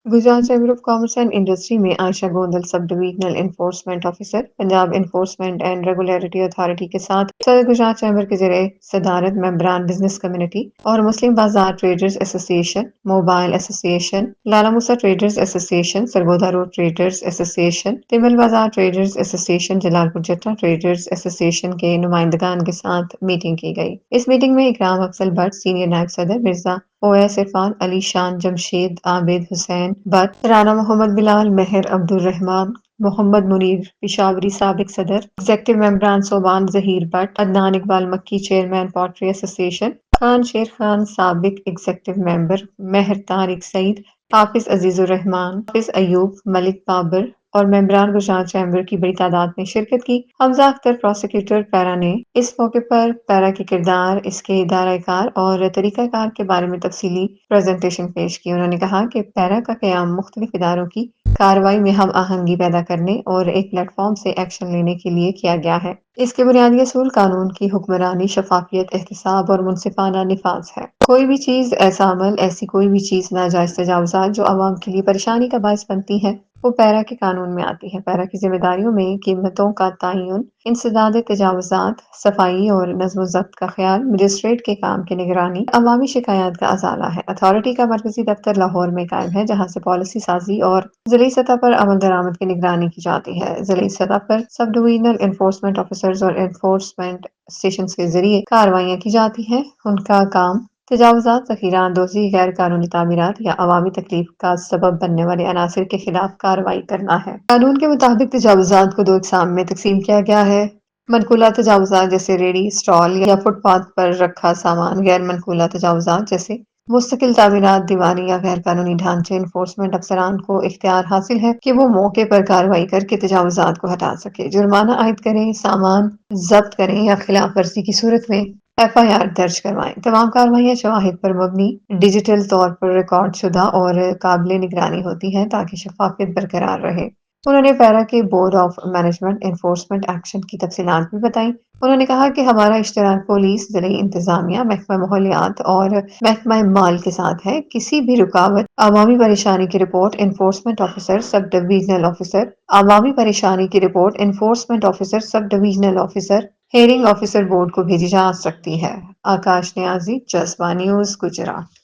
Gujarat chamber of commerce and industry में Ayesha Gondal sub divisional enforcement officer Punjab enforcement and regulatory authority के साथ सदर Gujarat chamber के जरिए सदारत मेंबरान बिजनेस कम्युनिटी और मुस्लिम बाजार traders association, mobile association, Lala Musa traders association, Sargodha road traders association, तिमल बाजार ट्रेडर्स एसोसिएशन, जलालपुर जट्टा ट्रेडर्स एसोसिएशन के नुमाइंदगान के साथ मीटिंग की गई। इस मीटिंग में इकराम अफजल भट्ट, सीनियर नायब सदर, मिर्जा ओवैस इरफान, अली शान, जमशेद आबिद हुसैन भट्ट, राना मोहम्मद बिलाल, मेहर अब्दुल रहमान, मोहम्मद मुनीर पिशावरी साबिक सदर, एग्जेक्टिव मेंबरान सोबान जहीर भट्ट, अदनान इकबाल मक्की चेयरमैन पॉटरी एसोसिएशन, खान शेर खान साबिक एग्जेक्टिव मेंबर, मेहर तारिक सईद, हाफिज अजीजुर रहमान, हाफिज अयूब, मलिक बाबर और मेंबरान गुजरात चैम्बर की बड़ी तादाद में शिरकत की। हमजा अख्तर प्रोसिक्यूटर पैरा ने इस मौके पर पैरा के किरदार, इसके दायरा-ए-कार और तरीक़ा-ए-कार के बारे में तफसीली प्रेजेंटेशन पेश की। उन्होंने कहा कि पैरा का क़याम मुख्तलिफ इदारों की कार्रवाई में हम आहंगी पैदा करने और एक प्लेटफॉर्म से एक्शन लेने के लिए किया गया है। इसके बुनियादी असूल कानून की हुक्मरानी, शफाफियत, एहतसाब और मुनसिफाना निफाज है। कोई भी चीज़, ऐसा अमल, ऐसी कोई भी चीज़ नाजायज़ तजावुज़ात जो अवाम के लिए परेशानी का बायस बनती है, वो पैरा के कानून में आती है। पैरा की जिम्मेदारियों में कीमतों का तयन, इंसदाद तजावुज़ात, सफाई और नज़्म ज़ब्त का ख्याल, मजिस्ट्रेट के काम की निगरानी, अवामी शिकायत का अजाला है। अथॉरिटी का मरकजी दफ्तर लाहौर में कायम है, जहाँ से पॉलिसी साजी और ज़िली सतह पर अमल दरामद की निगरानी की जाती है। ज़िली सतह पर सब डिवीजनल इन्फोर्समेंट ऑफिसर्स और इन्फोर्समेंट स्टेशन के जरिए कार्रवाइयाँ की जाती हैं। उनका काम तजावुज़ात, ज़ख़ीरा अंदोज़ी, गैर कानूनी तामीरात या अवामी तकलीफ का सबब बनने वाले अनासिर के खिलाफ कार्रवाई करना है। कानून के मुताबिक तजावुज़ात को दो अक़साम में तकसीम किया गया है: मनकूला तजावुज़ात जैसे रेहड़ी, स्टॉल या फुटपाथ पर रखा सामान, गैर मनकूला तजावुज़ात जैसे मुस्तकिल तामीरात, दीवारें या गैर कानूनी ढांचे। इन्फोर्समेंट अफसरान को इख्तियार हासिल है कि वो मौके पर कार्रवाई करके तजावुज़ात को हटा सके, जुर्माना आयद करें, सामान जब्त करें या खिलाफ वर्जी की सूरत में FIR दर्ज करवाएं। तमाम कार्रवाइयाँ शवाहिद पर मबनी, डिजिटल तौर पर रिकॉर्ड शुदा और काबिल निगरानी होती हैं ताकि शफाफियत बरकरार रहे। उन्होंने पैरा के board of management enforcement action की तफसीलात भी बताई। उन्होंने कहा कि हमारा इश्तराक पुलिस, ज़िली इंतजामिया, महकमा माहौलियात और महकमा माल के साथ है। किसी भी रुकावट, अवामी परेशानी की report enforcement officer, sub divisional officer, अवामी परेशानी की report enforcement officer, sub divisional officer, hearing officer board को भेजी जा सकती है। आकाश न्याजी, जज्बा न्यूज़, गुजरात।